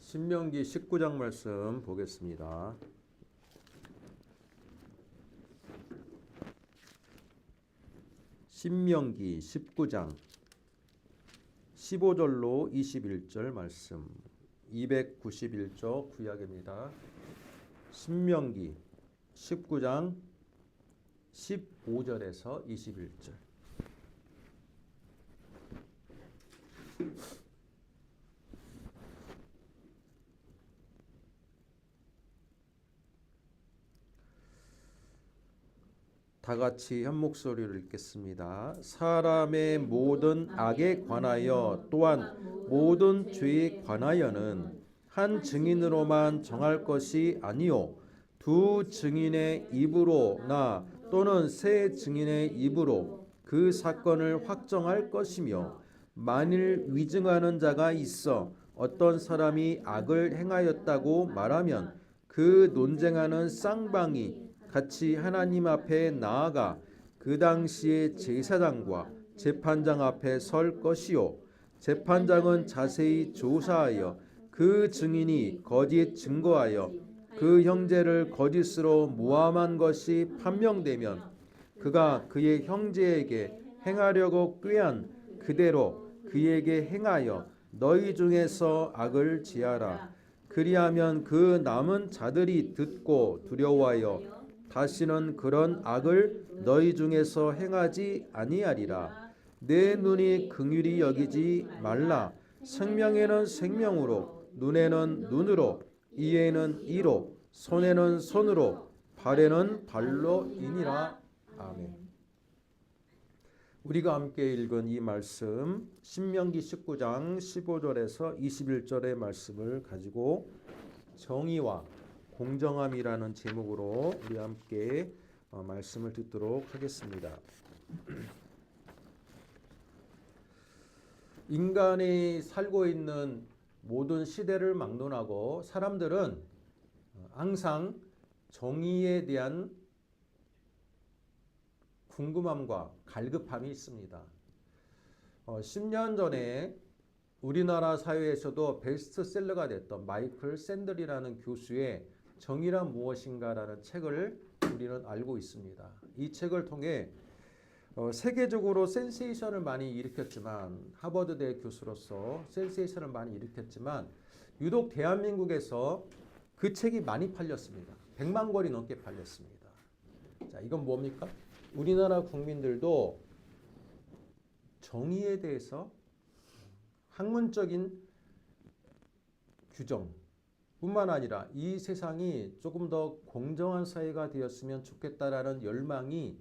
신명기 19장 말씀 보겠습니다. 신명기 19장 15절로 21절 말씀, 291조 구약입니다. 신명기 19장 15절에서 21절. 다 같이 한 목소리로 읽겠습니다. 사람의 모든 악에 관하여 또한 모든 죄에 관하여는 한 증인으로만 정할 것이 아니요 두 증인의 입으로나 또는 세 증인의 입으로 그 사건을 확정할 것이며, 만일 위증하는 자가 있어 어떤 사람이 악을 행하였다고 말하면 그 논쟁하는 쌍방이 같이 하나님 앞에 나아가 그 당시에 제사장과 재판장 앞에 설 것이요, 재판장은 자세히 조사하여 그 증인이 거짓 증거하여 그 형제를 거짓으로 모함한 것이 판명되면 그가 그의 형제에게 행하려고 꾀한 그대로 그에게 행하여 너희 중에서 악을 지하라. 그리하면 그 남은 자들이 듣고 두려워하여 다시는 그런 악을 너희 중에서 행하지 아니하리라. 내 눈이 긍휼히 여기지 말라. 생명에는 생명으로, 눈에는 눈으로, 이에는 이로, 손에는 손으로, 발에는 발로이니라. 아멘. 우리가 함께 읽은 이 말씀, 신명기 19장 15절에서 21절의 말씀을 가지고 정의와 공정함이라는 제목으로 우리 함께 말씀을 듣도록 하겠습니다. 인간이 살고 있는 모든 시대를 막론하고 사람들은 항상 정의에 대한 궁금함과 갈급함이 있습니다. 10년 전에 우리나라 사회에서도 베스트셀러가 됐던 마이클 샌들이라는 교수의 정의란 무엇인가라는 책을 우리는 알고 있습니다. 이 책을 통해 세계적으로 센세이션을 많이 일으켰지만, 하버드대 교수로서 센세이션을 많이 일으켰지만 유독 대한민국에서 그 책이 많이 팔렸습니다. 100만 권이 넘게 팔렸습니다. 자, 이건 뭡니까? 우리나라 국민들도 정의에 대해서 학문적인 규정 뿐만 아니라 이 세상이 조금 더 공정한 사회가 되었으면 좋겠다라는 열망이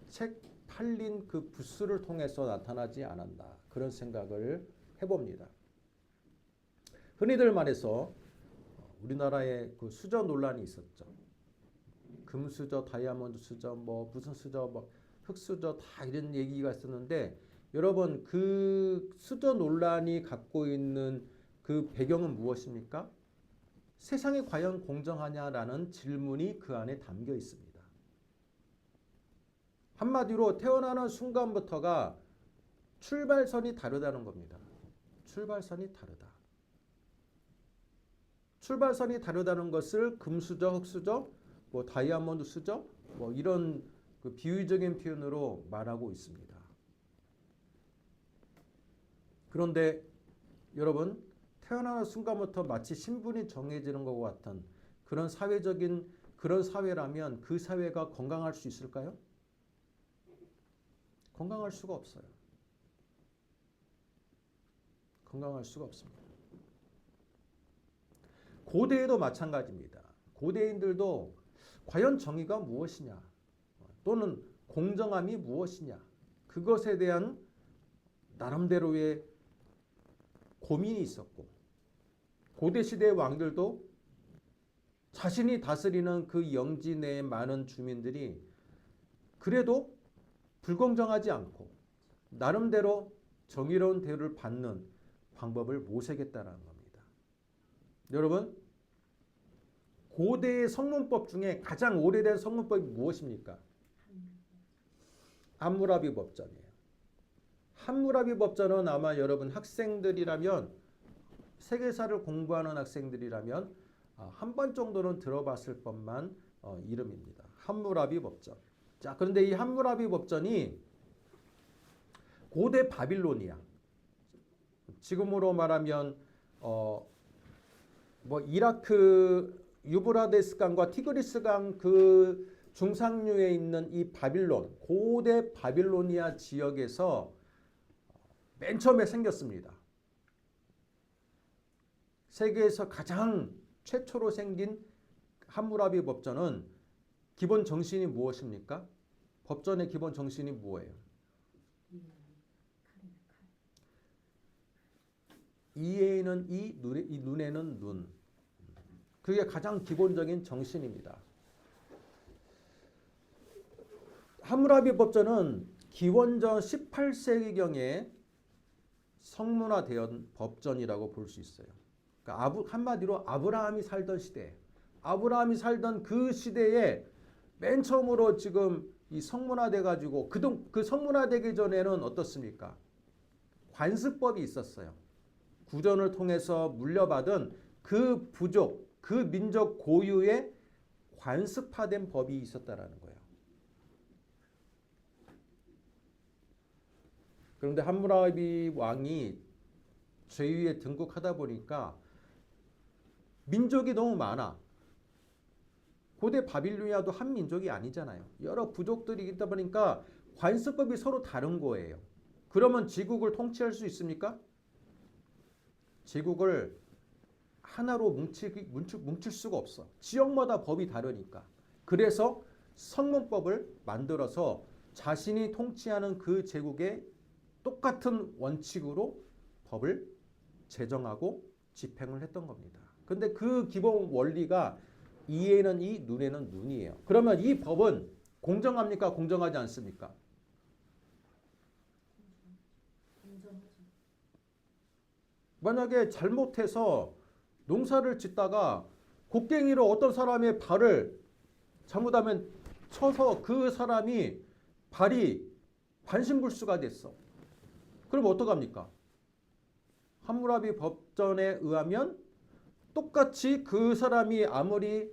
책 팔린 그 부스를 통해서 나타나지 않았나, 그런 생각을 해봅니다. 흔히들 말해서 우리나라에 그 수저 논란이 있었죠. 금수저, 다이아몬드 수저, 뭐 무슨 수저, 뭐 흑수저, 다 이런 얘기가 있었는데, 여러분 그 수저 논란이 갖고 있는 그 배경은 무엇입니까? 세상이 과연 공정하냐라는 질문이 그 안에 담겨 있습니다. 한마디로 태어나는 순간부터가 출발선이 다르다는 겁니다. 출발선이 다르다. 출발선이 다르다는 것을 금수저, 흑수저, 뭐 다이아몬드 수저, 뭐 이런 그 비유적인 표현으로 말하고 있습니다. 그런데 여러분, 태어나는 순간부터 마치 신분이 정해지는 것 같은 그런 사회적인 그런 사회라면 그 사회가 건강할 수 있을까요? 건강할 수가 없어요. 건강할 수가 없습니다. 고대에도 마찬가지입니다. 고대인들도 과연 정의가 무엇이냐, 또는 공정함이 무엇이냐, 그것에 대한 나름대로의 고민이 있었고, 고대시대의 왕들도 자신이 다스리는 그 영지 내의 많은 주민들이 그래도 불공정하지 않고 나름대로 정의로운 대우를 받는 방법을 모색했다는 겁니다. 여러분, 고대의 성문법 중에 가장 오래된 성문법이 무엇입니까? 함무라비 법전이에요. 함무라비 법전은 아마 여러분 학생들이라면 세계사를 공부하는 학생들이라면 한 번 정도는 들어봤을 법만 이름입니다. 함무라비 법전. 자, 그런데 이 함무라비 법전이 고대 바빌로니아, 지금으로 말하면 뭐 이라크 유브라데스 강과 티그리스 강 그 중상류에 있는 이 바빌론, 고대 바빌로니아 지역에서 맨 처음에 생겼습니다. 세계에서 가장 최초로 생긴 함무라비 법전은 기본 정신이 무엇입니까? 법전의 기본 정신이 뭐예요? 이에는 이, 눈에는 눈. 그게 가장 기본적인 정신입니다. 함무라비 법전은 기원전 18세기경에 성문화된 법전이라고 볼 수 있어요. 그러니까 한마디로 아브라함이 살던 시대, 아브라함이 살던 그 시대에 맨 처음으로 지금 이 성문화돼 가지고 그 성문화되기 전에는 어떻습니까? 관습법이 있었어요. 구전을 통해서 물려받은 그 부족, 그 민족 고유의 관습화된 법이 있었다라는 거예요. 그런데 함무라비 왕이 제위에 등극하다 보니까 민족이 너무 많아. 고대 바빌로니아도 한 민족이 아니잖아요. 여러 부족들이 있다 보니까 관습법이 서로 다른 거예요. 그러면 제국을 통치할 수 있습니까? 제국을 하나로 뭉칠 수가 없어. 지역마다 법이 다르니까. 그래서 성문법을 만들어서 자신이 통치하는 그 제국의 똑같은 원칙으로 법을 제정하고 집행을 했던 겁니다. 근데 그 기본 원리가 이에는 이, 눈에는 눈이에요. 그러면 이 법은 공정합니까? 공정하지 않습니까? 만약에 잘못해서 농사를 짓다가 곡괭이로 어떤 사람의 발을 잘못하면 쳐서 그 사람이 발이 반신불수가 됐어. 그럼 어떡합니까? 함무라비 법전에 의하면 똑같이 그 사람이 아무리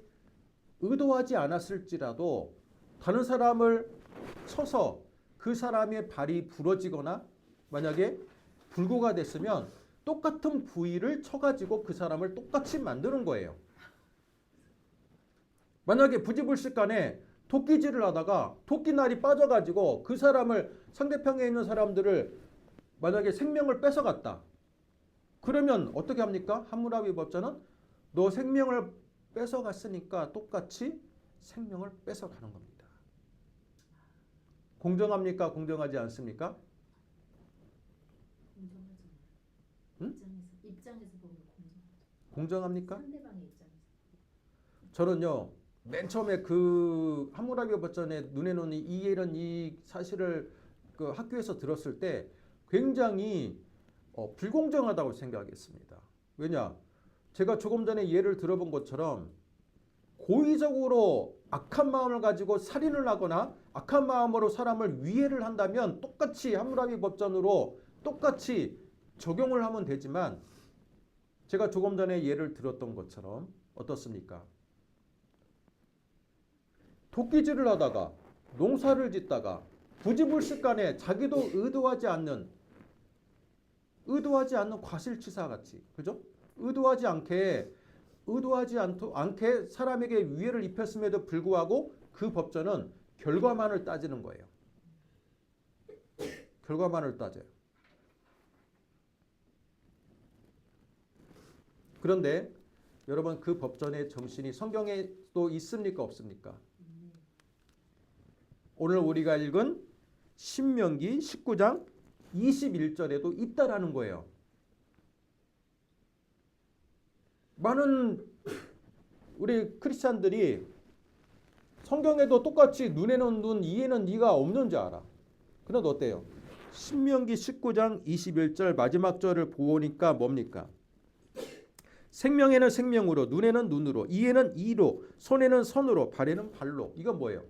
의도하지 않았을지라도 다른 사람을 쳐서 그 사람의 발이 부러지거나 만약에 불구가 됐으면 똑같은 부위를 쳐가지고 그 사람을 똑같이 만드는 거예요. 만약에 부지불식간에 도끼질을 하다가 도끼날이 빠져가지고 그 사람을 상대편에 있는 사람들을 만약에 생명을 뺏어갔다. 그러면 어떻게 합니까? 함무라비 법전은 너 생명을 뺏어갔으니까 똑같이 생명을 뺏어가는 겁니다. 공정합니까? 공정하지 않습니까? 공정하죠. 응? 입장에서 보면 공정하죠. 공정합니까? 상대방의 입장에서. 저는요. 맨 처음에 그 함무라비 법전에 눈에 놓는 이해는 이 사실을 그 학교에서 들었을 때 굉장히 불공정하다고 생각했습니다. 왜냐? 제가 조금 전에 예를 들어본 것처럼 고의적으로 악한 마음을 가지고 살인을 하거나 악한 마음으로 사람을 위해를 한다면 똑같이 함무라비 법전으로 똑같이 적용을 하면 되지만 제가 조금 전에 예를 들었던 것처럼 어떻습니까? 도끼질을 하다가 농사를 짓다가 부지불식간에 자기도 의도하지 않는 과실치사같이, 그죠? 의도하지 않게 사람에게 위해를 입혔음에도 불구하고 그 법전은 결과만을 따지는 거예요. 결과만을 따져요. 그런데 여러분 그 법전의 정신이 성경에 또 있습니까? 없습니까? 오늘 우리가 읽은 신명기 19장 21절에도 있다라는 거예요. 많은 우리 크리스찬들이 성경에도 똑같이 눈에는 눈, 이에는 이가 없는 줄 알아. 그런데 어때요? 신명기 19장 21절 마지막 절을 보니까 뭡니까? 생명에는 생명으로, 눈에는 눈으로, 이에는 이로, 손에는 손으로, 발에는 발로. 이건 뭐예요?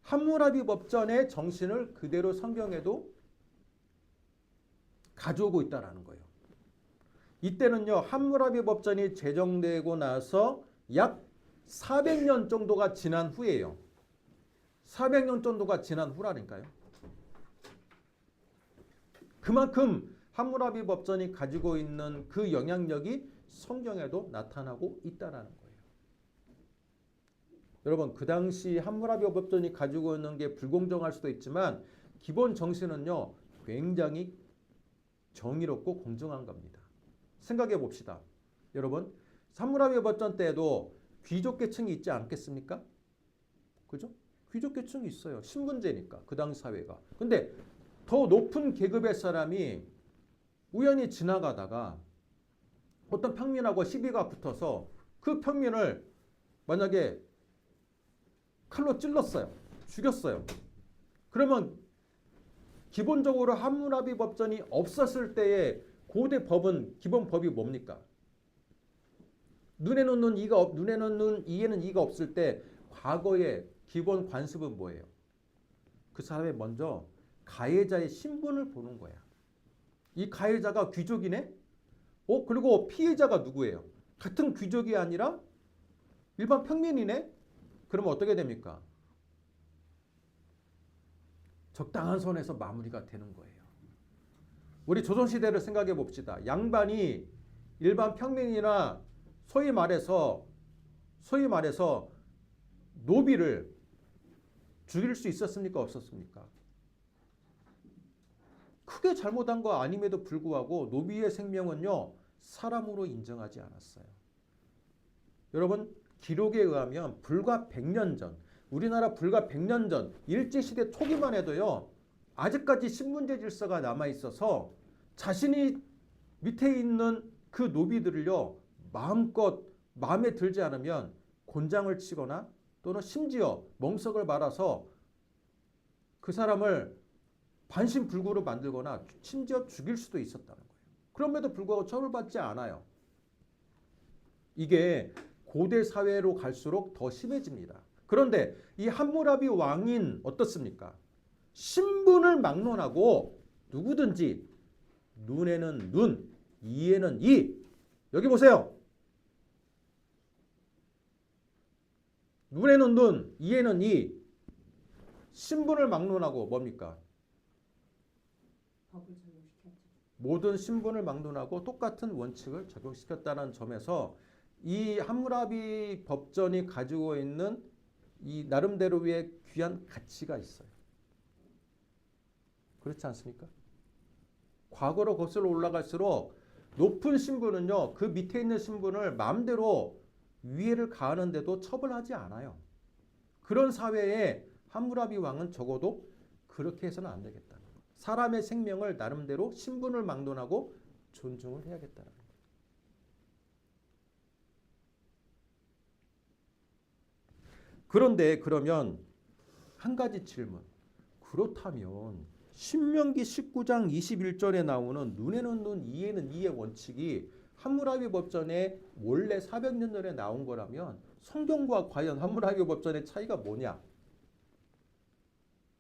함무라비 법전의 정신을 그대로 성경에도 가져오고 있다라는 거예요. 이때는요 함무라비 법전이 제정되고 나서 약 400년 정도가 지난 후예요. 400년 정도가 지난 후라니까요. 그만큼 함무라비 법전이 가지고 있는 그 영향력이 성경에도 나타나고 있다라는 거예요. 여러분 그 당시 함무라비 법전이 가지고 있는 게 불공정할 수도 있지만 기본 정신은요 굉장히 정의롭고 공정한 겁니다. 생각해 봅시다. 여러분 함무라비 법전 때에도 귀족 계층이 있지 않겠습니까? 그죠? 귀족 계층이 있어요. 신분제니까 그 당시 사회가. 근데 더 높은 계급의 사람이 우연히 지나가다가 어떤 평민하고 시비가 붙어서 그 평민을 만약에 칼로 찔렀어요. 죽였어요. 그러면 기본적으로 함무라비 법전이 없었을 때의 고대 법은 기본 법이 뭡니까? 눈에는 눈, 눈에는 눈, 이에는 이가 없을 때 과거의 기본 관습은 뭐예요? 그 사람이 먼저 가해자의 신분을 보는 거야. 이 가해자가 귀족이네? 그리고 피해자가 누구예요? 같은 귀족이 아니라 일반 평민이네? 그러면 어떻게 됩니까? 적당한 선에서 마무리가 되는 거예요. 우리 조선시대를 생각해 봅시다. 양반이 일반 평민이나 소위 말해서 노비를 죽일 수 있었습니까? 없었습니까? 크게 잘못한 거 아님에도 불구하고 노비의 생명은요 사람으로 인정하지 않았어요. 여러분 기록에 의하면 불과 100년 전 우리나라 불과 100년 전 일제시대 초기만 해도요 아직까지 신분제 질서가 남아있어서 자신이 밑에 있는 그 노비들을요 마음껏 마음에 들지 않으면 곤장을 치거나 또는 심지어 멍석을 말아서 그 사람을 반신불구로 만들거나 심지어 죽일 수도 있었다는 거예요. 그럼에도 불구하고 처벌받지 않아요. 이게 고대 사회로 갈수록 더 심해집니다. 그런데 이 함무라비 왕인 어떻습니까? 신분을 막론하고 누구든지 눈에는 눈, 이에는 이. 여기 보세요. 눈에는 눈, 이에는 이. 신분을 막론하고 뭡니까? 법을 적용시켰죠. 모든 신분을 막론하고 똑같은 원칙을 적용시켰다는 점에서 이 함무라비 법전이 가지고 있는 이 나름대로의 귀한 가치가 있어요. 그렇지 않습니까? 과거로 거슬러 올라갈수록 높은 신분은요, 그 밑에 있는 신분을 마음대로 위해를 가하는데도 처벌하지 않아요. 그런 사회에 함무라비 왕은 적어도 그렇게 해서는 안 되겠다. 사람의 생명을 나름대로 신분을 막론하고 존중을 해야겠다는 거예요. 그런데 그러면 한 가지 질문. 그렇다면 신명기 19장 21절에 나오는 눈에는 눈, 이에는 이의 원칙이 함무라비 법전에 원래 400년 전에 나온 거라면 성경과 과연 함무라비 법전의 차이가 뭐냐?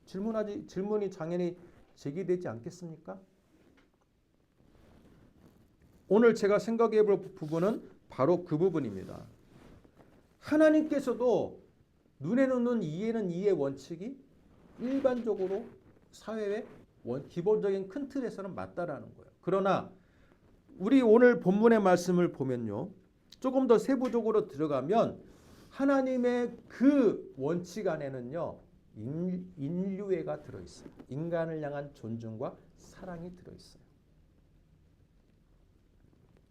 질문이 당연히 제기되지 않겠습니까? 오늘 제가 생각해 볼 부분은 바로 그 부분입니다. 하나님께서도 눈에는 눈, 이에는 이의 원칙이 일반적으로 사회의 기본적인 큰 틀에서는 맞다라는 거예요. 그러나 우리 오늘 본문의 말씀을 보면요. 조금 더 세부적으로 들어가면 하나님의 그 원칙 안에는요. 인류애가 들어있어요. 인간을 향한 존중과 사랑이 들어있어요.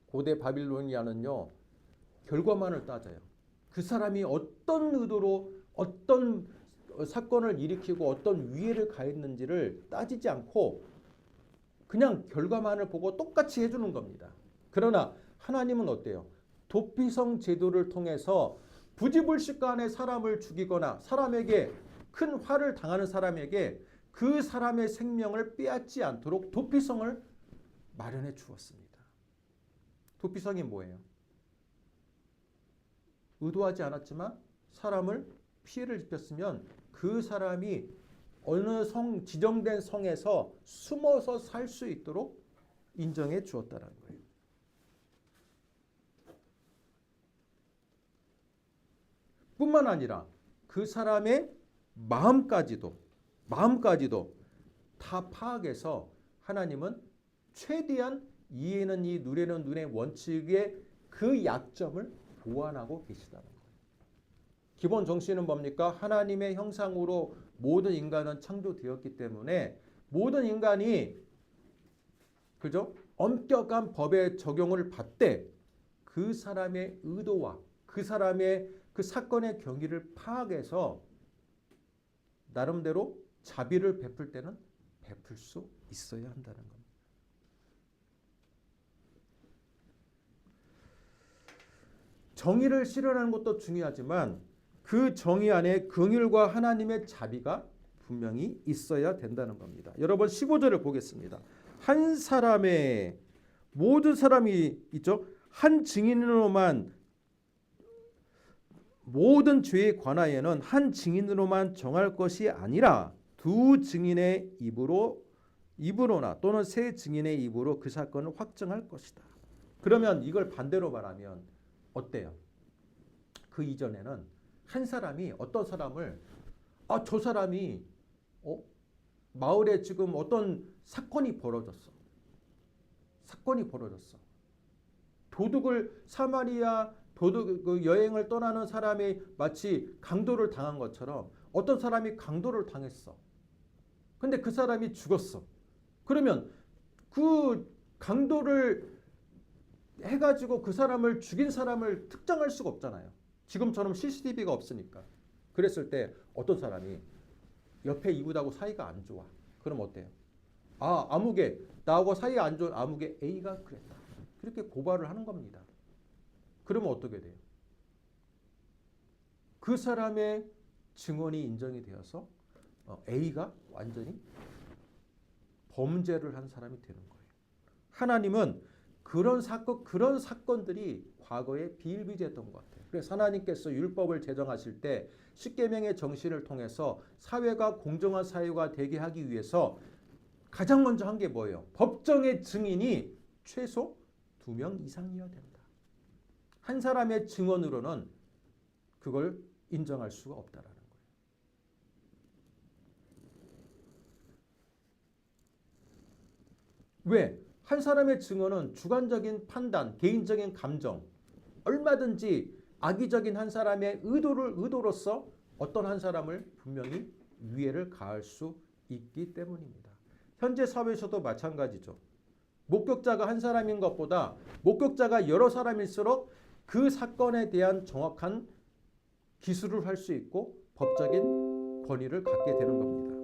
고대 바빌로니아는요. 결과만을 따져요. 그 사람이 어떤 의도로 어떤 사건을 일으키고 어떤 위해를 가했는지를 따지지 않고 그냥 결과만을 보고 똑같이 해주는 겁니다. 그러나 하나님은 어때요? 도피성 제도를 통해서 부지불식간에 사람을 죽이거나 사람에게 큰 화를 당하는 사람에게 그 사람의 생명을 빼앗지 않도록 도피성을 마련해 주었습니다. 도피성이 뭐예요? 의도하지 않았지만 사람을 피해를 입혔으면 그 사람이 어느 지정된 성에서 숨어서 살 수 있도록 인정해 주었다는 거예요. 뿐만 아니라 그 사람의 마음까지도 다 파악해서 하나님은 최대한 이에는 이 눈에는 눈의 원칙의 그 약점을 보완하고 계시다는 거예요. 기본 정신은 뭡니까? 하나님의 형상으로 모든 인간은 창조되었기 때문에 모든 인간이 그죠? 엄격한 법의 적용을 받되 그 사람의 의도와 그 사람의 그 사건의 경위를 파악해서 나름대로 자비를 베풀 때는 베풀 수 있어야 한다는 겁니다. 정의를 실현하는 것도 중요하지만 그 정의 안에 긍휼과 하나님의 자비가 분명히 있어야 된다는 겁니다. 여러분 15절을 보겠습니다. 한 사람의 모든 사람이 있죠. 한 증인으로만 모든 죄에 관하여는 한 증인으로만 정할 것이 아니라 두 증인의 입으로나 또는 세 증인의 입으로 그 사건을 확정할 것이다. 그러면 이걸 반대로 말하면 어때요? 그 이전에는 한 사람이 어떤 사람을 저 사람이 마을에 지금 어떤 사건이 벌어졌어. 사마리아 도둑 여행을 떠나는 사람이 마치 강도를 당한 것처럼 어떤 사람이 강도를 당했어. 근데 그 사람이 죽었어. 그러면 그 강도를 해가지고 그 사람을 죽인 사람을 특정할 수가 없잖아요. 지금처럼 CCTV가 없으니까. 그랬을 때 어떤 사람이 옆에 이웃하고 사이가 안 좋아. 그럼 어때요? 아무개 나하고 사이 안 좋은 아무개 A가 그랬다. 그렇게 고발을 하는 겁니다. 그러면 어떻게 돼요? 그 사람의 증언이 인정이 되어서 A가 완전히 범죄를 한 사람이 되는 거예요. 하나님은 그런 사건들이 과거에 비일비재했던 것 같아요. 그래서 하나님께서 율법을 제정하실 때 십계명의 정신을 통해서 사회가 공정한 사회가 되게 하기 위해서 가장 먼저 한 게 뭐예요? 법정의 증인이 최소 2명 이상이어야 된다. 한 사람의 증언으로는 그걸 인정할 수가 없다라는 거예요. 왜? 한 사람의 증언은 주관적인 판단, 개인적인 감정, 얼마든지 악의적인 한 사람의 의도로서 어떤 한 사람을 분명히 위해를 가할 수 있기 때문입니다. 현재 사회에서도 마찬가지죠. 목격자가 한 사람인 것보다 목격자가 여러 사람일수록 그 사건에 대한 정확한 기술을 할 수 있고 법적인 권위를 갖게 되는 겁니다.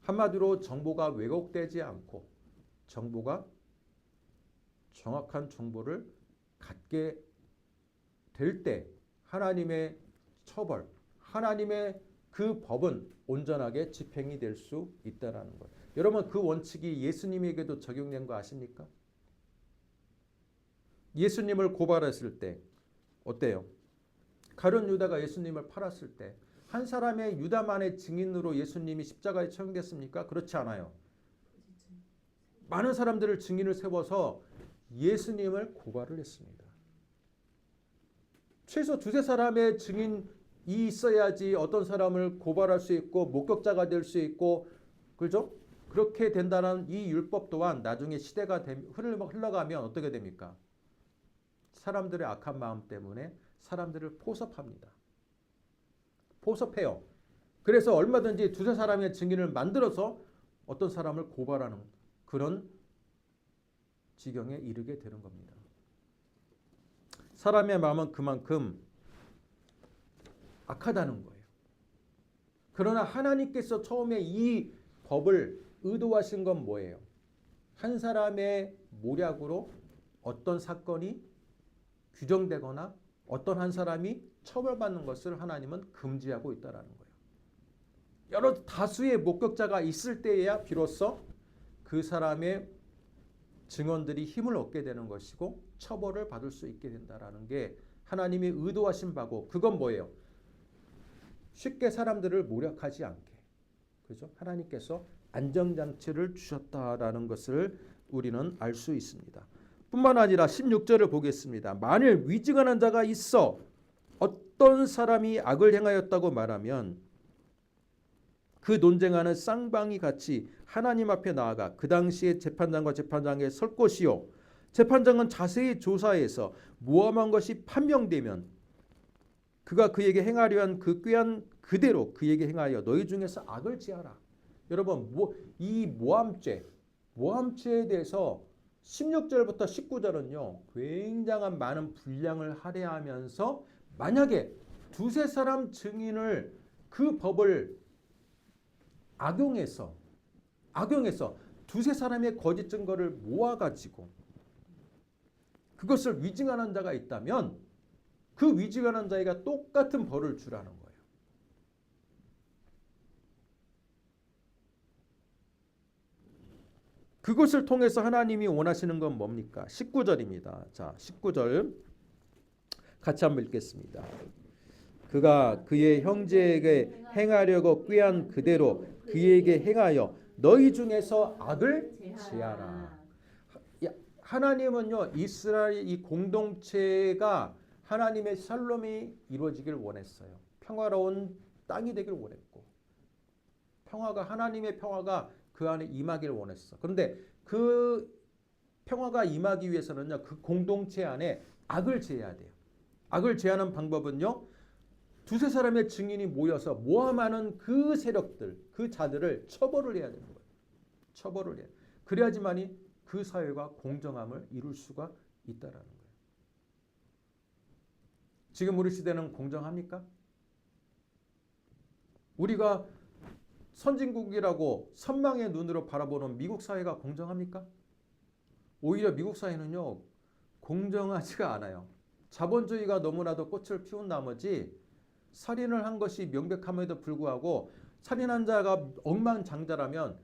한마디로 정보가 왜곡되지 않고 정보가 정확한 정보를 갖게 될 때 하나님의 처벌, 하나님의 그 법은 온전하게 집행이 될 수 있다는 거예요. 여러분 그 원칙이 예수님에게도 적용된 거 아십니까? 예수님을 고발했을 때 어때요? 가룟 유다가 예수님을 팔았을 때 한 사람의 유다만의 증인으로 예수님이 십자가에 처형됐습니까? 그렇지 않아요. 많은 사람들을 증인을 세워서 예수님을 고발을 했습니다. 최소 두세 사람의 증인이 있어야지 어떤 사람을 고발할 수 있고 목격자가 될 수 있고 그렇죠? 그렇게 된다는 이 율법 또한 나중에 시대가 흘러가면 어떻게 됩니까? 사람들의 악한 마음 때문에 사람들을 포섭해요. 그래서 얼마든지 두세 사람의 증인을 만들어서 어떤 사람을 고발하는 그런 지경에 이르게 되는 겁니다. 사람의 마음은 그만큼 악하다는 거예요. 그러나 하나님께서 처음에 이 법을 의도하신 건 뭐예요? 한 사람의 모략으로 어떤 사건이 규정되거나 어떤 한 사람이 처벌받는 것을 하나님은 금지하고 있다는 거예요. 여러 다수의 목격자가 있을 때에야 비로소 그 사람의 증언들이 힘을 얻게 되는 것이고 처벌을 받을 수 있게 된다는 게 하나님이 의도하신 바고 그건 뭐예요? 쉽게 사람들을 모략하지 않게. 그렇죠? 하나님께서 안정장치를 주셨다라는 것을 우리는 알 수 있습니다. 뿐만 아니라 16절을 보겠습니다. 만일 위증하는 자가 있어 어떤 사람이 악을 행하였다고 말하면 그 논쟁하는 쌍방이 같이 하나님 앞에 나아가 그 당시에 재판장과 재판장에 설 것이요 재판장은 자세히 조사해서 모함한 것이 판명되면 그가 그에게 행하려 한 그 꾀한 그대로 그에게 행하여 너희 중에서 악을 지하라. 여러분 이 모함죄에 대해서 16절부터 19절은요 굉장한 많은 분량을 할애하면서 만약에 두세 사람 증인을 그 법을 악용해서 두세 사람의 거짓 증거를 모아가지고 그것을 위증하는 자가 있다면 그 위증하는 자에게 똑같은 벌을 주라는 거예요. 그것을 통해서 하나님이 원하시는 건 뭡니까? 19절입니다. 자, 19절 같이 한번 읽겠습니다. 그가 그의 형제에게 행하려고 꾀한 그대로 그에게 행하여 너희 중에서 악을 제하라. 하나님은요 이스라엘 이 공동체가 하나님의 샬롬이 이루어지길 원했어요. 평화로운 땅이 되길 원했고 하나님의 평화가 그 안에 임하길 원했어. 그런데 그 평화가 임하기 위해서는요 그 공동체 안에 악을 제해야 돼요. 악을 제하는 방법은요 두세 사람의 증인이 모여서 모함하는 그 세력들, 그 자들을 처벌을 해야 되는 거예요. 처벌을 해야. 그래야지만이 그 사회가 공정함을 이룰 수가 있다라는 거예요. 지금 우리 시대는 공정합니까? 우리가 선진국이라고 선망의 눈으로 바라보는 미국 사회가 공정합니까? 오히려 미국 사회는요 공정하지가 않아요. 자본주의가 너무나도 꽃을 피운 나머지 살인을 한 것이 명백함에도 불구하고 살인한 자가 억만장자라면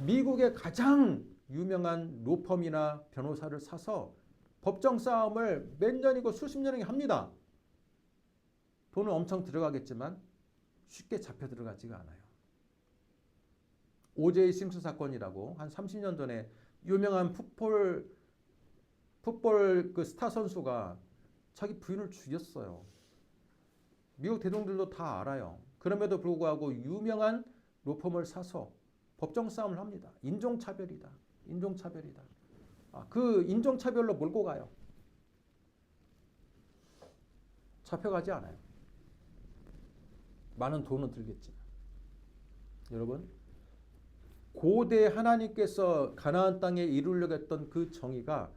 미국의 가장 유명한 로펌이나 변호사를 사서 법정 싸움을 몇 년이고 수십 년이고 합니다. 돈은 엄청 들어가겠지만 쉽게 잡혀 들어가지가 않아요. 오제이 심슨 사건이라고 한 30년 전에 유명한 풋볼 그 스타 선수가 자기 부인을 죽였어요. 미국 대통령들도 다 알아요. 그럼에도 불구하고 유명한 로펌을 사서 법정 싸움을 합니다. 인종차별이다. 인종차별이다. 그 인종차별로 몰고 가요. 잡혀가지 않아요. 많은 돈은 들겠지만. 여러분, 고대 하나님께서 가나안 땅에 이루려고 했던 그 정의가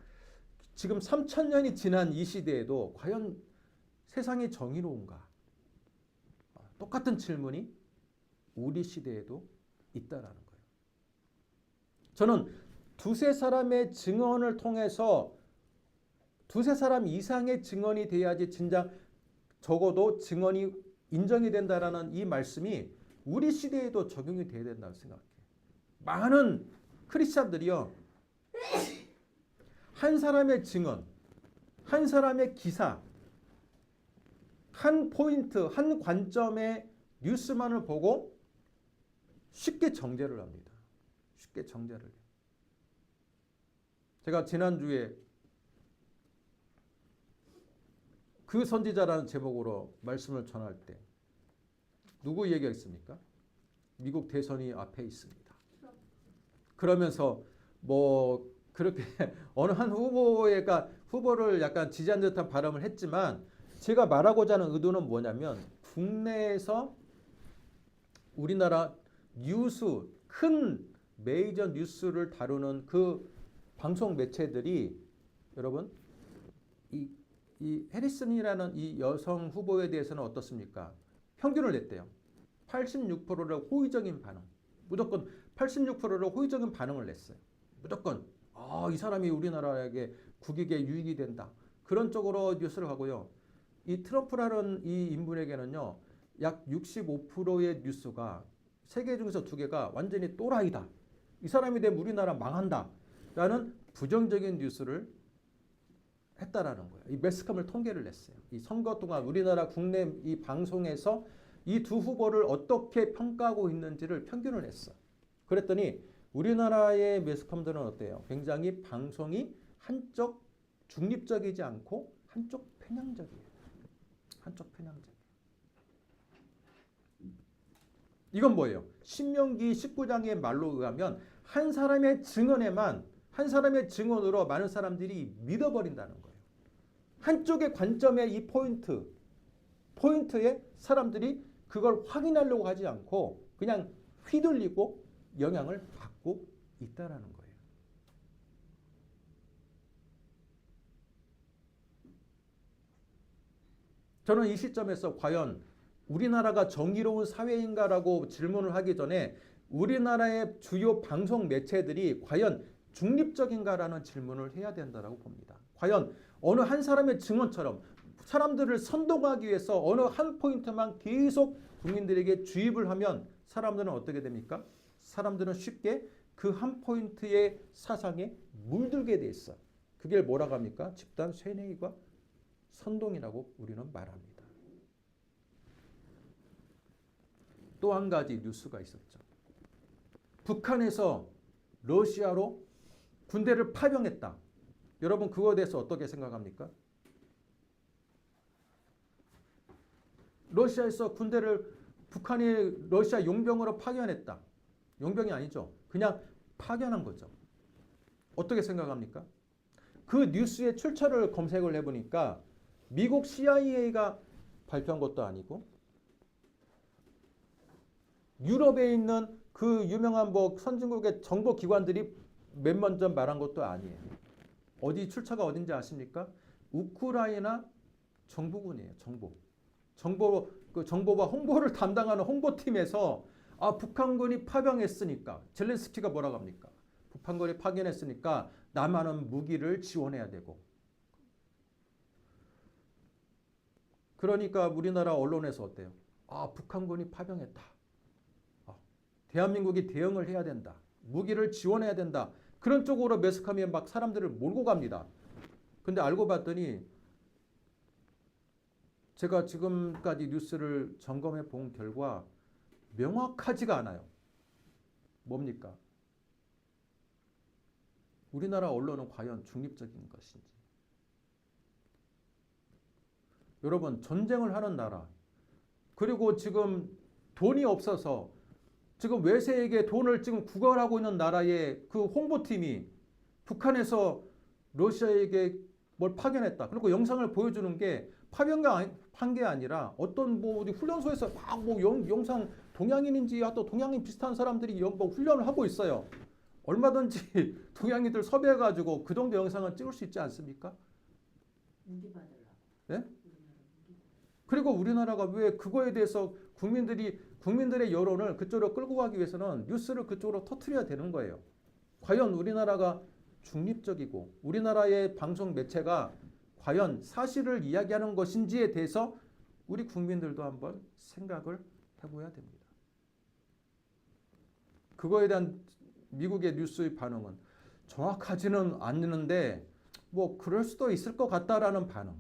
지금 3000년이 지난 이 시대에도 과연 세상이 정의로운가? 똑같은 질문이 우리 시대에도 있다라는 거예요. 저는 두세 사람의 증언을 통해서 두세 사람 이상의 증언이 돼야지 진짜 적어도 증언이 인정이 된다라는 이 말씀이 우리 시대에도 적용이 돼야 된다고 생각해요. 많은 크리스찬들이요. 한 사람의 증언, 한 사람의 기사, 한 포인트, 한 관점의 뉴스만을 보고 쉽게 정죄를 합니다. 쉽게 정죄를 해요. 제가 지난주에 그 선지자라는 제목으로 말씀을 전할 때 누구 얘기했습니까? 미국 대선이 앞에 있습니다. 그러면서 뭐 그렇게 어느 한 후보를 약간 지지한 듯한 발언을 했지만 제가 말하고자 하는 의도는 뭐냐면 국내에서 우리나라 뉴스, 큰 메이저 뉴스를 다루는 그 방송 매체들이 여러분 이 해리슨이라는 이 여성 후보에 대해서는 어떻습니까? 평균을 냈대요. 86%를 호의적인 반응. 무조건 86%를 호의적인 반응을 냈어요. 무조건 이 사람이 우리나라에게 국익에 유익이 된다. 그런 쪽으로 뉴스를 하고요. 이 트럼프라는 이 인물에게는요. 약 65%의 뉴스가 세 개 중에서 두 개가 완전히 또라이다. 이 사람이 되면 우리나라 망한다. 라는 부정적인 뉴스를 했다라는 거예요. 이 매스컴을 통계를 냈어요. 이 선거 동안 우리나라 국내 이 방송에서 이 두 후보를 어떻게 평가하고 있는지를 평균을 냈어. 그랬더니 우리나라의 매스컴들은 어때요? 굉장히 방송이 한쪽 중립적이지 않고 한쪽 편향적이에요. 한쪽 편향적. 이건 뭐예요? 신명기 19장의 말로 의하면 한 사람의 증언으로 많은 사람들이 믿어버린다는 거예요. 한쪽의 관점의 이 포인트에 사람들이 그걸 확인하려고 하지 않고 그냥 휘둘리고 영향을 받고 있다라는 거예요. 저는 이 시점에서 과연 우리나라가 정의로운 사회인가라고 질문을 하기 전에 우리나라의 주요 방송 매체들이 과연 중립적인가라는 질문을 해야 된다고 봅니다. 과연 어느 한 사람의 증언처럼 사람들을 선동하기 위해서 어느 한 포인트만 계속 국민들에게 주입을 하면 사람들은 어떻게 됩니까? 사람들은 쉽게 그 한 포인트의 사상에 물들게 돼 있어. 그게 뭐라고 합니까? 집단 쇠뇌와 선동이라고 우리는 말합니다. 또 한 가지 뉴스가 있었죠. 북한에서 러시아로 군대를 파병했다. 여러분 그거에 대해서 어떻게 생각합니까? 러시아에서 북한이 러시아 용병으로 파견했다. 용병이 아니죠. 그냥 파견한 거죠. 어떻게 생각합니까? 그 뉴스의 출처를 검색을 해보니까 미국 CIA가 발표한 것도 아니고 유럽에 있는 그 유명한 선진국의 정보기관들이 맨 먼저 말한 것도 아니에요. 어디 출처가 어딘지 아십니까? 우크라이나 정부군이에요. 정보와 홍보를 담당하는 홍보팀에서 북한군이 파병했으니까 젤렌스키가 뭐라고 합니까? 북한군이 파견했으니까 남한은 무기를 지원해야 되고 그러니까 우리나라 언론에서 어때요? 북한군이 파병했다. 대한민국이 대응을 해야 된다. 무기를 지원해야 된다. 그런 쪽으로 매스컴이 막 사람들을 몰고 갑니다. 근데 알고 봤더니 제가 지금까지 뉴스를 점검해 본 결과 명확하지가 않아요. 뭡니까? 우리나라 언론은 과연 중립적인 것인지. 여러분 전쟁을 하는 나라 그리고 지금 돈이 없어서 지금 외세에게 돈을 지금 구걸하고 있는 나라의 그 홍보팀이 북한에서 러시아에게 뭘 파견했다. 그리고 영상을 보여주는 게 파병한 게 아니라 어떤 어디 훈련소에서 막 영상 동양인인지 또 동양인 비슷한 사람들이 훈련을 하고 있어요. 얼마든지 동양인들 섭외해가지고 그 정도 영상을 찍을 수 있지 않습니까? 무기 받으려고. 네? 그리고 우리나라가 왜 그거에 대해서 국민들의 여론을 그쪽으로 끌고 가기 위해서는 뉴스를 그쪽으로 터뜨려야 되는 거예요. 과연 우리나라가 중립적이고 우리나라의 방송 매체가 과연 사실을 이야기하는 것인지에 대해서 우리 국민들도 한번 생각을 해봐야 됩니다. 그거에 대한 미국의 뉴스의 반응은 정확하지는 않는데 그럴 수도 있을 것 같다라는 반응.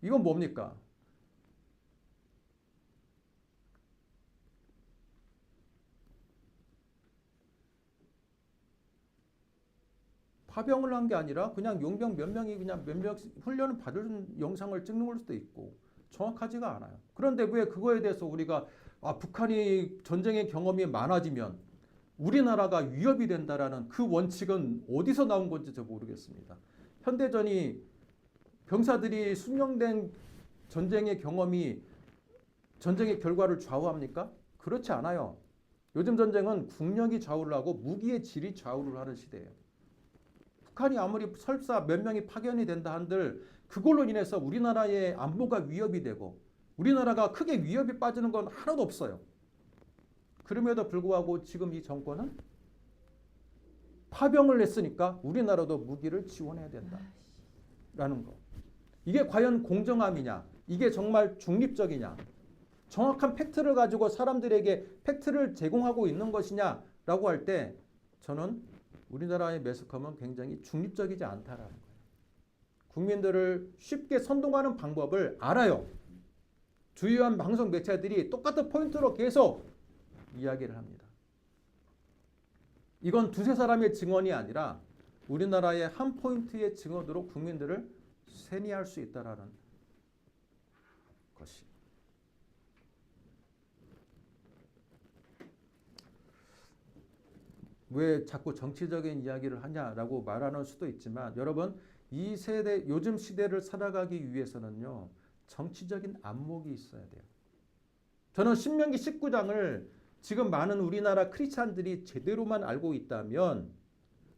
이건 뭡니까? 파병을 한 게 아니라 그냥 용병 몇 명이 그냥 몇 명 훈련을 받은 영상을 찍는 걸 수도 있고 정확하지가 않아요. 그런데 왜 그거에 대해서 우리가 북한이 전쟁의 경험이 많아지면 우리나라가 위협이 된다라는 그 원칙은 어디서 나온 건지 저 모르겠습니다. 현대전이 병사들이 숙련된 전쟁의 경험이 전쟁의 결과를 좌우합니까? 그렇지 않아요. 요즘 전쟁은 국력이 좌우를 하고 무기의 질이 좌우를 하는 시대예요. 북한이 아무리 설사 몇 명이 파견이 된다 한들 그걸로 인해서 우리나라의 안보가 위협이 되고 우리나라가 크게 위협이 빠지는 건 하나도 없어요. 그럼에도 불구하고 지금 이 정권은 파병을 했으니까 우리나라도 무기를 지원해야 된다라는 거. 이게 과연 공정함이냐? 이게 정말 중립적이냐? 정확한 팩트를 가지고 사람들에게 팩트를 제공하고 있는 것이냐라고 할 때 저는 우리나라의 매스컴은 굉장히 중립적이지 않다라는 거예요. 국민들을 쉽게 선동하는 방법을 알아요. 주요한 방송 매체들이 똑같은 포인트로 계속 이야기를 합니다. 이건 두세 사람의 증언이 아니라 우리나라의 한 포인트의 증언으로 국민들을 세뇌할 수 있다라는 것이. 왜 자꾸 정치적인 이야기를 하냐라고 말하는 수도 있지만 여러분 이 세대 요즘 시대를 살아가기 위해서는요 정치적인 안목이 있어야 돼요. 저는 신명기 19장을 지금 많은 우리나라 크리스찬들이 제대로만 알고 있다면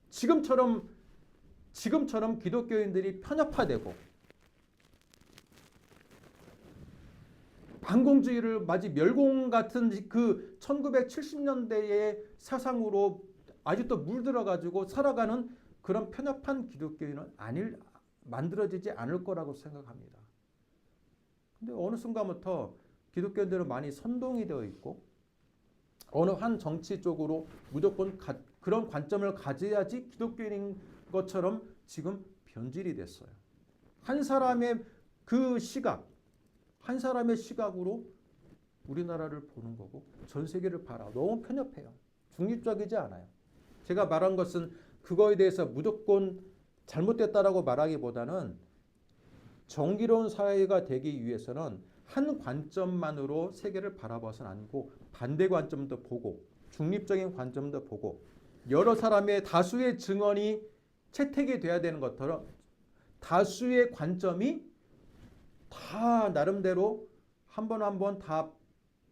지금처럼 기독교인들이 편협화되고 반공주의를 마치 멸공 같은 그 1970년대의 사상으로 아직도 물들어가지고 살아가는 그런 편협한 기독교인은 만들어지지 않을 거라고 생각합니다. 근데 어느 순간부터 기독교인들은 많이 선동이 되어 있고 어느 한 정치 쪽으로 무조건 그런 관점을 가져야지 기독교인인 것처럼 지금 변질이 됐어요. 한 사람의 그 시각, 한 사람의 시각으로 우리나라를 보는 거고 전 세계를 봐라. 너무 편협해요. 중립적이지 않아요. 제가 말한 것은 그거에 대해서 무조건 잘못됐다라고 말하기보다는 정의로운 사회가 되기 위해서는 한 관점만으로 세계를 바라봐서는 안 되고 반대 관점도 보고 중립적인 관점도 보고 여러 사람의 다수의 증언이 채택이 돼야 되는 것처럼 다수의 관점이 다 나름대로 한 번 한 번 다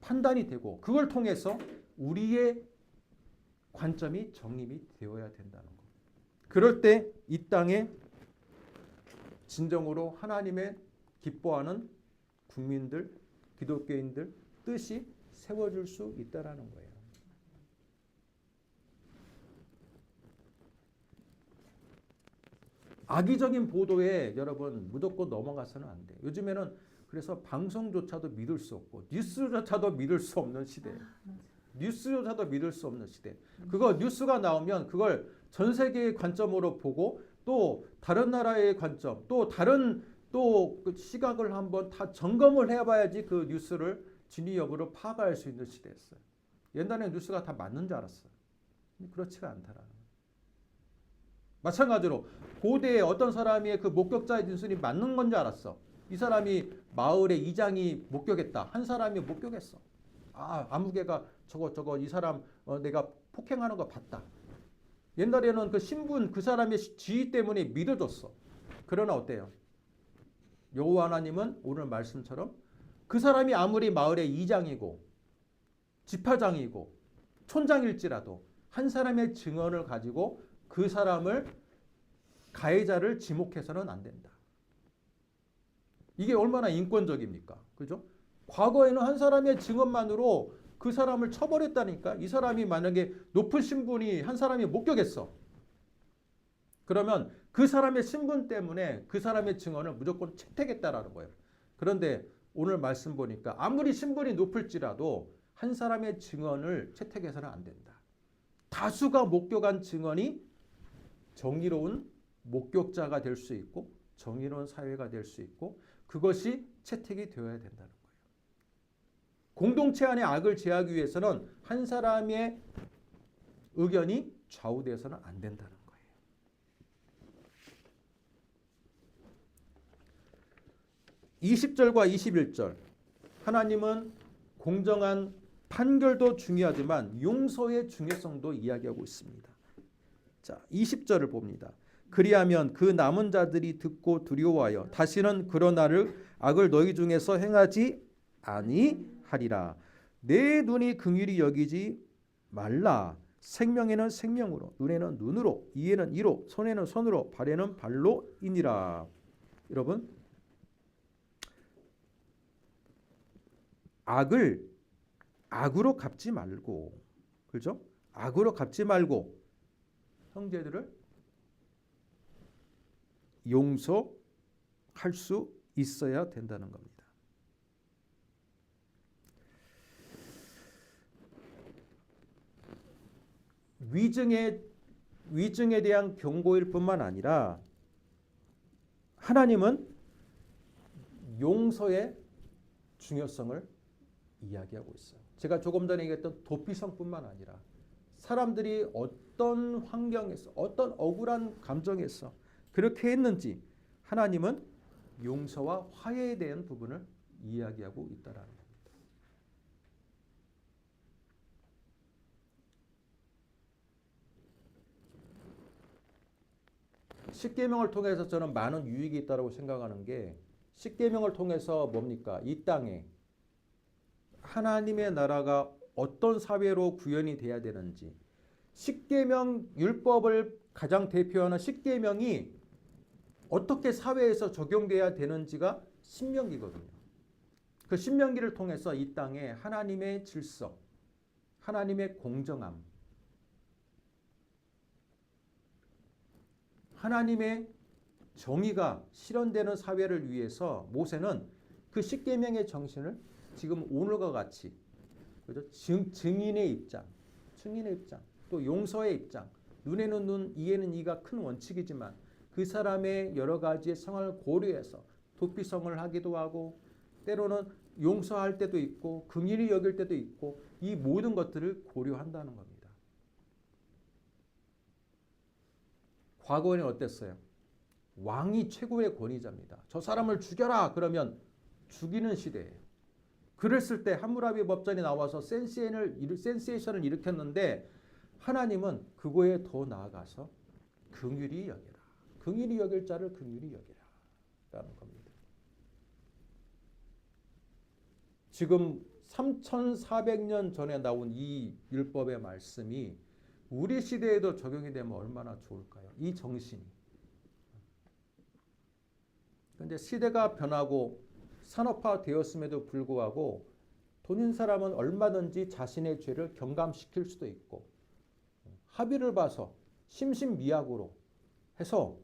판단이 되고 그걸 통해서 우리의 관점이 정립이 되어야 된다는 것. 그럴 때 이 땅에 진정으로 하나님의 기뻐하는 국민들, 기독교인들 뜻이 세워질 수 있다라는 거예요. 악의적인 보도에 여러분 무조건 넘어가서는 안 돼요. 요즘에는 그래서 방송조차도 믿을 수 없고 뉴스조차도 믿을 수 없는 시대예요. 뉴스조차도 믿을 수 없는 시대. 그거 뉴스가 나오면 그걸 전 세계의 관점으로 보고 또 다른 나라의 관점, 또 다른 그 시각을 한번 다 점검을 해봐야지 그 뉴스를 진위 여부를 파악할 수 있는 시대였어요. 옛날에 뉴스가 다 맞는 줄 알았어요. 그렇지가 않더라고요. 마찬가지로 고대에 어떤 사람의 그 목격자의 진술이 맞는 건 줄 알았어. 이 사람이 마을의 이장이 목격했다. 한 사람이 목격했어. 아무개가 저거 이 사람 내가 폭행하는 거 봤다. 옛날에는 그 신분 그 사람의 지위 때문에 믿어줬어. 그러나 어때요? 여호와 하나님은 오늘 말씀처럼 그 사람이 아무리 마을의 이장이고 지파장이고 촌장일지라도 한 사람의 증언을 가지고 그 사람을 가해자를 지목해서는 안 된다. 이게 얼마나 인권적입니까? 그죠? 과거에는 한 사람의 증언만으로 그 사람을 처벌했다니까. 이 사람이 만약에 높은 신분이 한 사람이 목격했어. 그러면 그 사람의 신분 때문에 그 사람의 증언을 무조건 채택했다라는 거예요. 그런데 오늘 말씀 보니까 아무리 신분이 높을지라도 한 사람의 증언을 채택해서는 안 된다. 다수가 목격한 증언이 정의로운 목격자가 될 수 있고 정의로운 사회가 될 수 있고 그것이 채택이 되어야 된다는 거예요. 공동체 안에 악을 제하기 위해서는 한 사람의 의견이 좌우되어서는 안 된다는 거예요. (20절과 21절) 하나님은 공정한 판결도 중요하지만 용서의 중요성도 이야기하고 있습니다. 자, 20절을 봅니다. 그리하면 그 남은 자들이 듣고 두려워하여 다시는 그런 악을 너희 중에서 행하지 아니하리라. 내 눈이 긍휼히 여기지 말라. 생명에는 생명으로, 눈에는 눈으로, 이에는 이로, 손에는 손으로, 발에는 발로이니라. 여러분, 악을 악으로 갚지 말고, 그렇죠? 악으로 갚지 말고 형제들을 용서할 수 있어야 된다는 겁니다. 위증에 대한 경고일 뿐만 아니라 하나님은 용서의 중요성을 이야기하고 있어요. 제가 조금 전에 얘기했던 도피성뿐만 아니라 사람들이 어떤 환경에서 어떤 억울한 감정에서 그렇게 했는지 하나님은 용서와 화해에 대한 부분을 이야기하고 있다라는 겁니다. 십계명을 통해서 저는 많은 유익이 있다고 생각하는 게 십계명을 통해서 뭡니까? 이 땅에 하나님의 나라가 어떤 사회로 구현이 돼야 되는지 십계명 율법을 가장 대표하는 십계명이 어떻게 사회에서 적용돼야 되는지가 신명기거든요. 그 신명기를 통해서 이 땅에 하나님의 질서, 하나님의 공정함, 하나님의 정의가 실현되는 사회를 위해서 모세는 그 십계명의 정신을 지금 오늘과 같이 그죠? 증인의 입장, 또 용서의 입장, 눈에는 눈, 이에는 이가 큰 원칙이지만 그 사람의 여러 가지의 상황을 고려해서 도피성을 하기도 하고 때로는 용서할 때도 있고 긍휼히 여길 때도 있고 이 모든 것들을 고려한다는 겁니다. 과거에는 어땠어요? 왕이 최고의 권위자입니다. 저 사람을 죽여라 그러면 죽이는 시대예요. 그랬을 때 함무라비 법전이 나와서 센세이션을 일으켰는데 하나님은 그거에 더 나아가서 긍휼히 여기라. 긍휼히 여길 자를 긍휼히 여기라 라는 겁니다. 지금 3400년 전에 나온 이 율법의 말씀이 우리 시대에도 적용이 되면 얼마나 좋을까요? 이 정신이. 그런데 시대가 변하고 산업화되었음에도 불구하고 돈 있는 사람은 얼마든지 자신의 죄를 경감시킬 수도 있고 합의를 봐서 심신미약으로 해서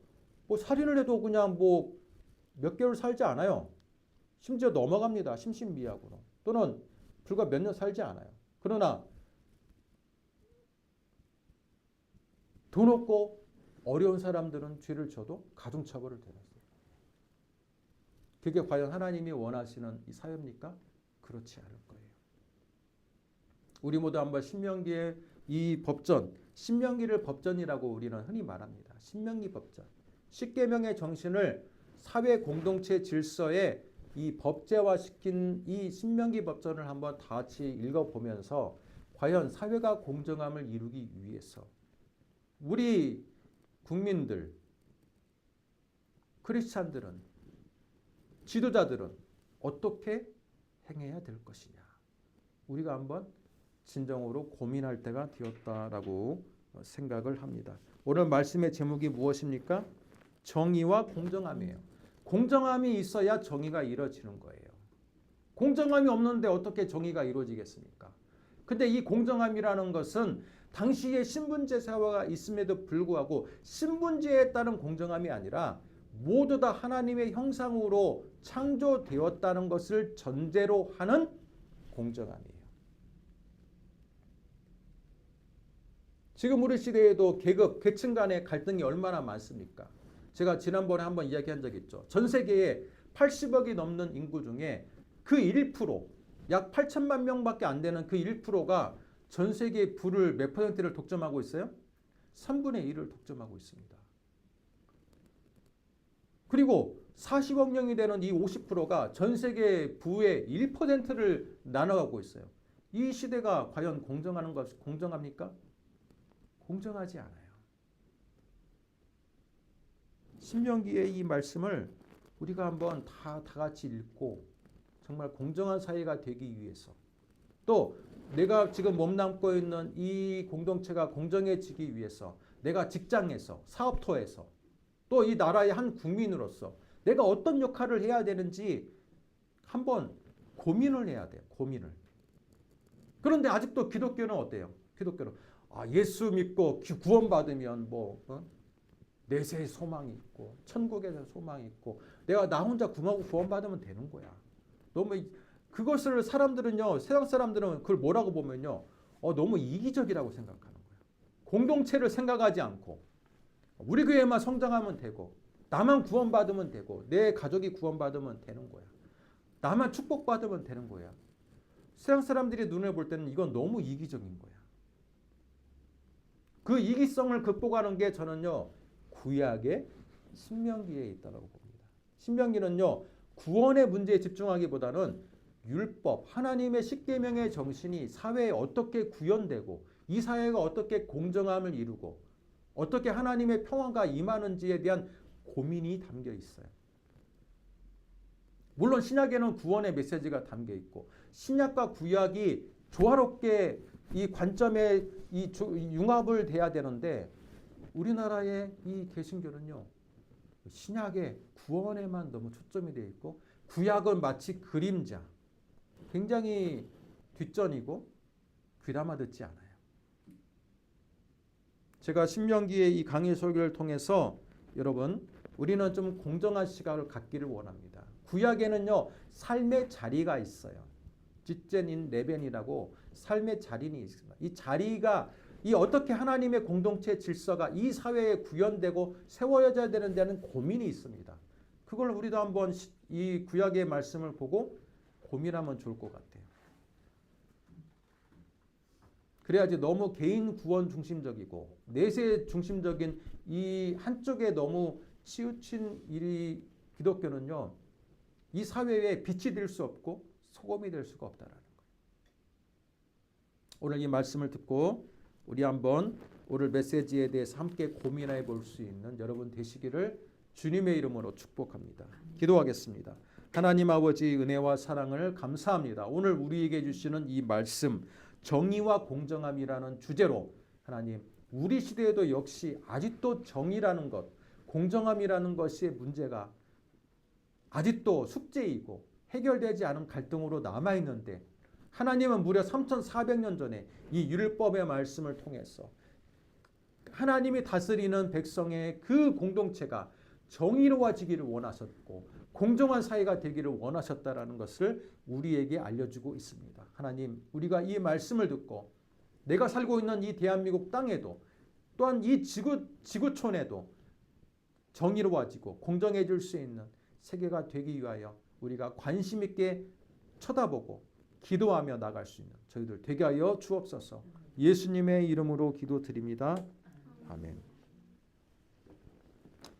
뭐 살인을 해도 그냥 뭐 몇 개월 살지 않아요. 심지어 넘어갑니다. 심신미약으로. 또는 불과 몇 년 살지 않아요. 그러나 돈 없고 어려운 사람들은 죄를 져도 가중처벌을 들었어요. 그게 과연 하나님이 원하시는 이 사회입니까? 그렇지 않을 거예요. 우리 모두 한번 신명기의 이 법전, 신명기를 법전이라고 우리는 흔히 말합니다. 신명기 법전. 십계명의 정신을 사회 공동체 질서에 이 법제화시킨 이 신명기 법전을 한번 다 같이 읽어보면서 과연 사회가 공정함을 이루기 위해서 우리 국민들, 크리스찬들은, 지도자들은 어떻게 행해야 될 것이냐. 우리가 한번 진정으로 고민할 때가 되었다라고 생각을 합니다. 오늘 말씀의 제목이 무엇입니까? 정의와 공정함이에요. 공정함이 있어야 정의가 이루어지는 거예요. 공정함이 없는데 어떻게 정의가 이루어지겠습니까? 근데 이 공정함이라는 것은 당시에 신분제사회가 있음에도 불구하고 신분제에 따른 공정함이 아니라 모두 다 하나님의 형상으로 창조되었다는 것을 전제로 하는 공정함이에요. 지금 우리 시대에도 계급, 계층 간의 갈등이 얼마나 많습니까? 제가 지난번에 한번 이야기한 적이 있죠. 전 세계에 80억이 넘는 인구 중에 그 1%, 약 8천만 명밖에 안 되는 그 1%가 전 세계의 부를 몇 %를 독점하고 있어요? 3분의 1을 독점하고 있습니다. 그리고 40억 명이 되는 이 50%가 전 세계 부의 1%를 나눠가고 있어요. 이 시대가 과연 공정합니까? 공정하지 않아요. 신명기의 이 말씀을 우리가 한번 다 같이 읽고 정말 공정한 사회가 되기 위해서 또 내가 지금 몸담고 있는 이 공동체가 공정해지기 위해서 내가 직장에서 사업터에서 또 이 나라의 한 국민으로서 내가 어떤 역할을 해야 되는지 한번 고민을 해야 돼요. 고민을. 그런데 아직도 기독교는 어때요? 기독교는 예수 믿고 구원받으면 내세의 소망이 있고 천국에서 소망이 있고 내가 나 혼자 구원받으면 되는 거야. 너무 그것을 사람들은요, 세상 사람들은 그걸 뭐라고 보면요, 너무 이기적이라고 생각하는 거예요. 공동체를 생각하지 않고 우리 교회만 성장하면 되고 나만 구원받으면 되고 내 가족이 구원받으면 되는 거야. 나만 축복받으면 되는 거야. 세상 사람들이 눈에 볼 때는 이건 너무 이기적인 거야. 그 이기성을 극복하는 게 저는요 구약의 신명기에 있다고 봅니다. 신명기는요 구원의 문제에 집중하기보다는 율법, 하나님의 십계명의 정신이 사회에 어떻게 구현되고 이 사회가 어떻게 공정함을 이루고 어떻게 하나님의 평화가 임하는지에 대한 고민이 담겨 있어요. 물론 신약에는 구원의 메시지가 담겨 있고 신약과 구약이 조화롭게 이 관점에 이 융합을 돼야 되는데 우리나라의 이 개신교는요 신약의 구원에만 너무 초점이 되어 있고 구약은 마치 그림자, 굉장히 뒷전이고 귀담아 듣지 않아요. 제가 신명기의 이 강의 설교를 통해서 여러분 우리는 좀 공정한 시각을 갖기를 원합니다. 구약에는요 삶의 자리가 있어요. 지젠인 레벤이라고 삶의 자리는 있습니다. 이 자리가 이 어떻게 하나님의 공동체 질서가 이 사회에 구현되고 세워져야 되는 데는 고민이 있습니다. 그걸 우리도 한번 이 구약의 말씀을 보고 고민하면 좋을 것 같아요. 그래야지 너무 개인 구원 중심적이고 내세 중심적인 이 한쪽에 너무 치우친 일이 기독교는요. 이 사회에 빛이 될 수 없고 소금이 될 수가 없다라는 거예요. 오늘 이 말씀을 듣고 우리 한번 오늘 메시지에 대해서 함께 고민해 볼 수 있는 여러분 되시기를 주님의 이름으로 축복합니다. 기도하겠습니다. 하나님 아버지 은혜와 사랑을 감사합니다. 오늘 우리에게 주시는 이 말씀 정의와 공정함이라는 주제로 하나님 우리 시대에도 역시 아직도 정의라는 것 공정함이라는 것이 문제가 아직도 숙제이고 해결되지 않은 갈등으로 남아있는데 하나님은 무려 3,400년 전에 이 율법의 말씀을 통해서 하나님이 다스리는 백성의 그 공동체가 정의로워지기를 원하셨고 공정한 사회가 되기를 원하셨다라는 것을 우리에게 알려주고 있습니다. 하나님 우리가 이 말씀을 듣고 내가 살고 있는 이 대한민국 땅에도 또한 이 지구촌에도 정의로워지고 공정해질 수 있는 세계가 되기 위하여 우리가 관심 있게 쳐다보고 기도하며 나갈 수 있는 저희들 되게 하여 주옵소서. 예수님의 이름으로 기도드립니다. 아멘.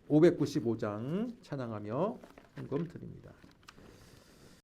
595장 찬양하며 헌금 드립니다.